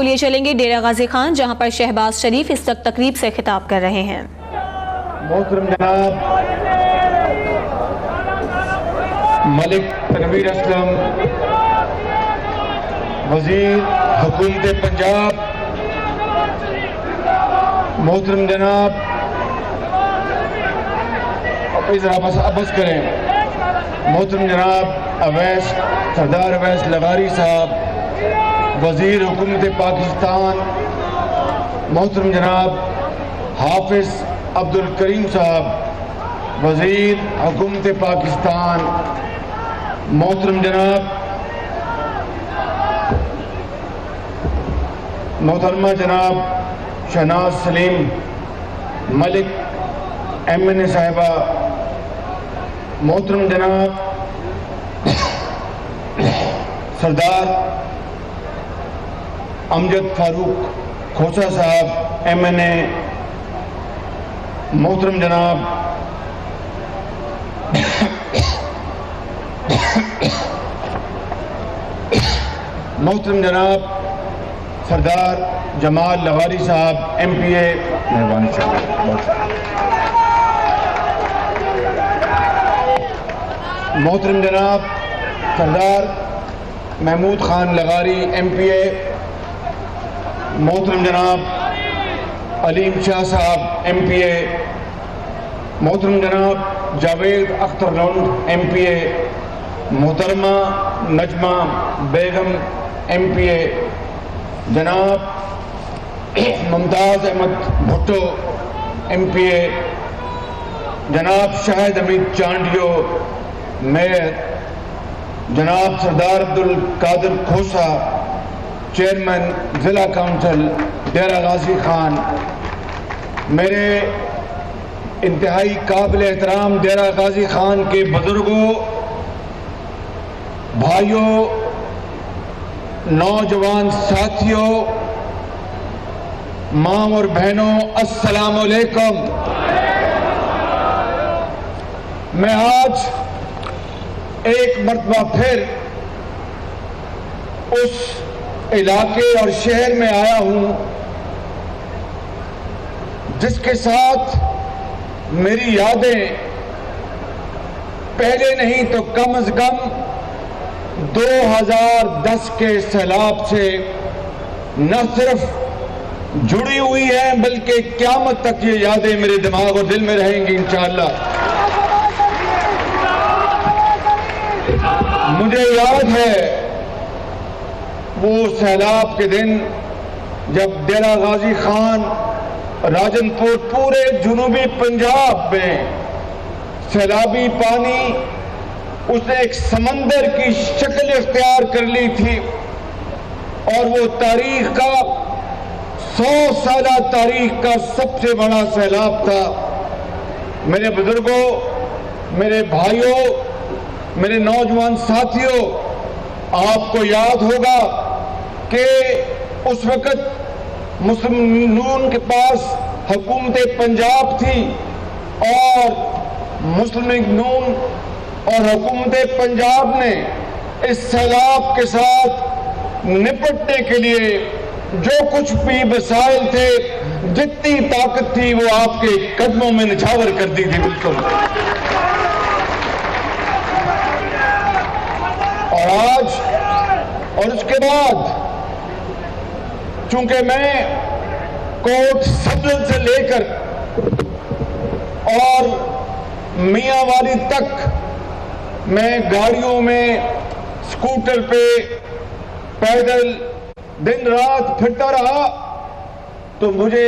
لیے چلیں گے ڈیرہ غازی خان، جہاں پر شہباز شریف اس وقت تقریب سے خطاب کر رہے ہیں۔ محترم جناب ملک تنویر اسلم وزیر حکومت پنجاب، محترم جناب بس کریں محترم جناب اویس سردار اویس لغاری صاحب وزیر حکومت پاکستان، محترم جناب حافظ عبدالکریم صاحب وزیر حکومت پاکستان، محترم جناب محترمہ جناب شہناز سلیم ملک MNA صاحبہ، محترم جناب سردار امجد فاروق کھوسہ صاحب MNA، محترم جناب سردار جمال لغاری صاحب MPA، مہربانی محترم جناب سردار محمود خان لغاری MPA، محترم جناب علیم شاہ صاحب MPA، محترم جناب جاوید اختر لنڈ MPA، محترمہ نجمہ بیگم MPA، جناب ممتاز احمد بھٹو MPA، جناب شاہد حمید چانڈیو میئر، جناب سردار عبدالقادر کھوسہ چیئرمین ضلع کونسل ڈیرہ غازی خان، میرے انتہائی قابل احترام ڈیرہ غازی خان کے بزرگوں، بھائیوں، نوجوان ساتھیوں، ماں اور بہنوں، السلام علیکم۔ میں آج ایک مرتبہ پھر اس علاقے اور شہر میں آیا ہوں جس کے ساتھ میری یادیں پہلے نہیں تو کم از کم 2010 کے سیلاب سے نہ صرف جڑی ہوئی ہیں بلکہ قیامت تک یہ یادیں میرے دماغ اور دل میں رہیں گی انشاءاللہ۔ مجھے یاد ہے وہ سیلاب کے دن جب ڈیرہ غازی خان، راجن پور، پورے جنوبی پنجاب میں سیلابی پانی اس نے ایک سمندر کی شکل اختیار کر لی تھی، اور وہ تاریخ کا 100 سالہ تاریخ کا سب سے بڑا سیلاب تھا۔ میرے بزرگوں، میرے بھائیوں، میرے نوجوان ساتھیوں، آپ کو یاد ہوگا کہ اس وقت مسلم نون کے پاس حکومت پنجاب تھی، اور مسلم نون اور حکومت پنجاب نے اس سیلاب کے ساتھ نپٹنے کے لیے جو کچھ بھی وسائل تھے، جتنی طاقت تھی، وہ آپ کے قدموں میں نچھاور کر دی تھی بالکل۔ اور آج اور اس کے بعد چونکہ میں کوٹ سبزل سے لے کر اور میاں والی تک میں گاڑیوں میں، سکوٹر پہ، پیدل دن رات پھرتا رہا، تو مجھے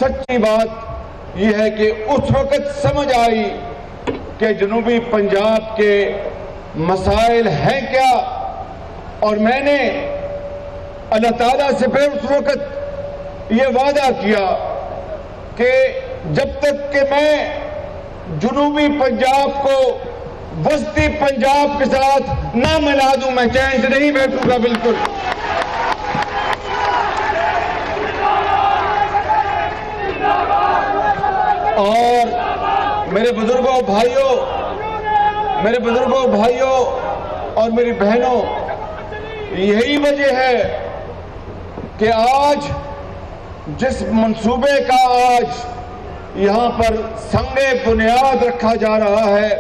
سچی بات یہ ہے کہ اس وقت سمجھ آئی کہ جنوبی پنجاب کے مسائل ہیں کیا، اور میں نے اللہ تعالیٰ سے پھر اس وقت یہ وعدہ کیا کہ جب تک کہ میں جنوبی پنجاب کو وسطی پنجاب کے ساتھ نہ ملا دوں، میں چین سے نہیں بیٹھوں گا بالکل۔ اور میرے بزرگوں، بھائیوں اور میری بہنوں، یہی وجہ ہے کہ آج جس منصوبے کا آج یہاں پر سنگ بنیاد رکھا جا رہا ہے،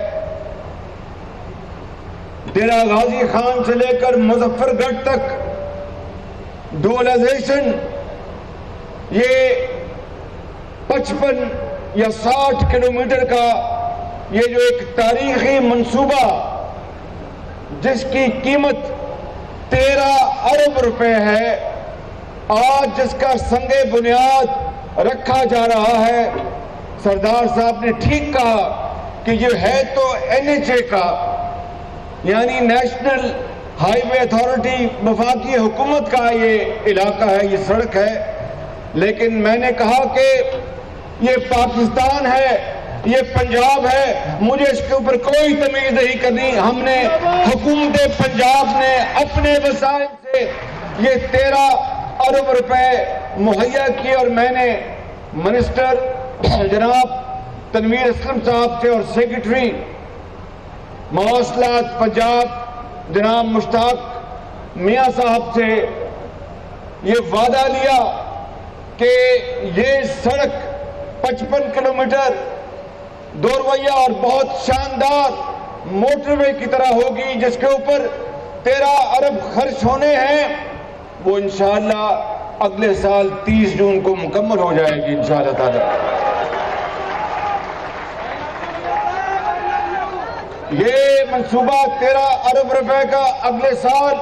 ڈیرہ غازی خان سے لے کر مظفر گڑھ تک ڈوئلائزیشن، یہ 55 یا 60 کلومیٹر کا یہ جو ایک تاریخی منصوبہ جس کی قیمت 13 ارب روپے ہے، آج جس کا سنگ بنیاد رکھا جا رہا ہے، سردار صاحب نے ٹھیک کہا کہ یہ ہے تو NHA کا، یعنی نیشنل ہائی وے اتھارٹی، وفاقی حکومت کا یہ علاقہ ہے، یہ سڑک ہے، لیکن میں نے کہا کہ یہ پاکستان ہے، یہ پنجاب ہے، مجھے اس کے اوپر کوئی تمیز نہیں کرنی۔ ہم نے حکومت پنجاب نے اپنے وسائل سے یہ 13 ارب روپے مہیا کیے، اور میں نے منسٹر جناب تنویر اسلم صاحب سے اور سیکرٹری مواصلات پنجاب جناب مشتاق میاں صاحب سے یہ وعدہ لیا کہ یہ سڑک 55 کلومیٹر دو رویہ اور بہت شاندار موٹر وے کی طرح ہوگی، جس کے اوپر 13 ارب خرچ ہونے ہیں، وہ انشاءاللہ اگلے سال 30 جون کو مکمل ہو جائے گی انشاءاللہ تعالی۔ یہ منصوبہ 13 ارب روپے کا اگلے سال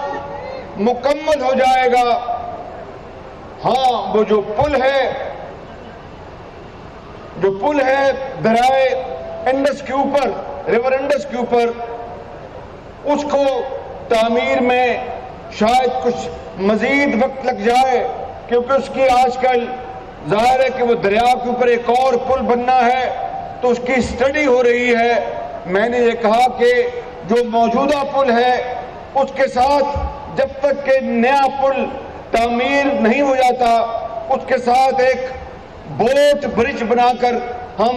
مکمل ہو جائے گا۔ ہاں، وہ جو پل ہے دریائے انڈس کے اوپر، ریور انڈس کے اوپر، اس کو تعمیر میں شاید کچھ مزید وقت لگ جائے، کیونکہ اس کی آج کل ظاہر ہے کہ وہ دریا کے اوپر ایک اور پل بننا ہے، تو اس کی اسٹڈی ہو رہی ہے۔ میں نے یہ کہا کہ جو موجودہ پل ہے اس کے ساتھ جب تک کہ نیا پل تعمیر نہیں ہو جاتا، اس کے ساتھ ایک بوٹ برج بنا کر ہم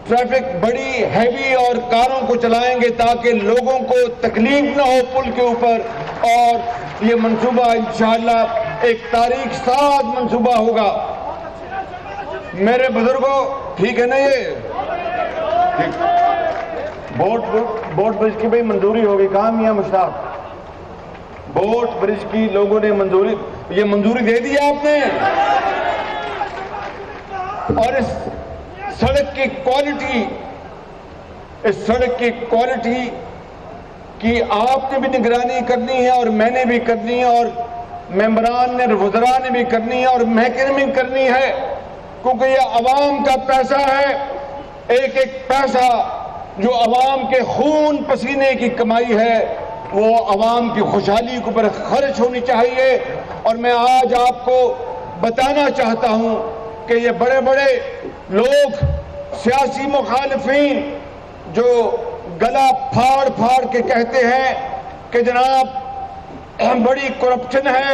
ٹریفک بڑی ہیوی اور کاروں کو چلائیں گے تاکہ لوگوں کو تکلیف نہ ہو پل کے اوپر، اور یہ منصوبہ انشاءاللہ ایک تاریخ ساز منصوبہ ہوگا۔ میرے بزرگوں، ٹھیک ہے نا؟ یہ بوٹ برج کی بھی منظوری ہوگی، کہاں میاں مشتاق؟ بوٹ برج کی لوگوں نے یہ منظوری دے دی آپ نے، اور اس سڑک کی کوالٹی کی آپ نے بھی نگرانی کرنی ہے، اور میں نے بھی کرنی ہے، اور ممبران نے، وزراء نے بھی کرنی ہے، اور محکمے میں کرنی ہے، کیونکہ یہ عوام کا پیسہ ہے۔ ایک ایک پیسہ جو عوام کے خون پسینے کی کمائی ہے، وہ عوام کی خوشحالی کے اوپر خرچ ہونی چاہیے۔ اور میں آج آپ کو بتانا چاہتا ہوں کہ یہ بڑے بڑے لوگ، سیاسی مخالفین، جو گلا پھاڑ کے کہتے ہیں کہ جناب بڑی کرپشن ہے،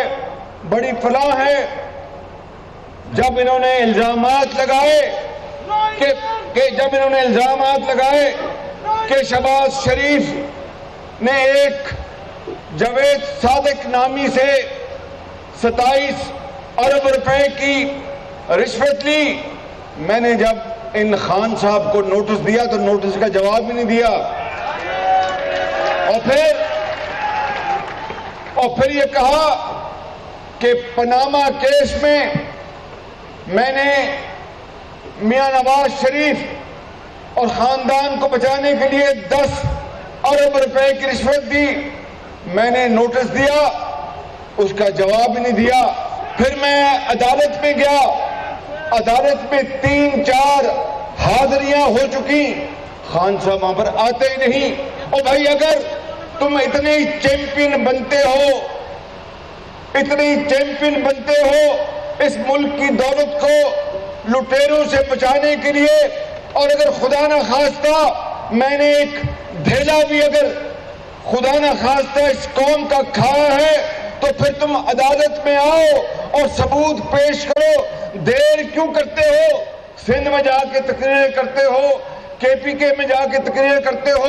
بڑی فلاح ہے، جب انہوں نے الزامات لگائے کہ شہباز شریف نے ایک جاوید صادق نامی سے 27 ارب روپے کی رشوت لی، میں نے جب ان خان صاحب کو نوٹس دیا تو نوٹس کا جواب بھی نہیں دیا، اور پھر یہ کہا کہ پاناما کیس میں نے میاں نواز شریف اور خاندان کو بچانے کے لیے 10 ارب روپے کی رشوت دی۔ میں نے نوٹس دیا، اس کا جواب نہیں دیا۔ پھر میں عدالت میں گیا، عدالت میں 3-4 حاضریاں ہو چکی، خان صاحب وہاں پر آتے ہی نہیں۔ اور بھائی، اگر تم اتنے چیمپئن بنتے ہو اس ملک کی دولت کو لٹیروں سے بچانے کے لیے، اور اگر خدا نہ خواستہ میں نے ایک ڈھیلا بھی اگر خدا نہ خواستہ اس قوم کا کھایا ہے، تو پھر تم عدالت میں آؤ اور ثبوت پیش کرو۔ دیر کیوں کرتے ہو؟ سندھ میں جا کے تقریر کرتے ہو، KPK میں جا کے تقریر کرتے ہو،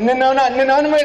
99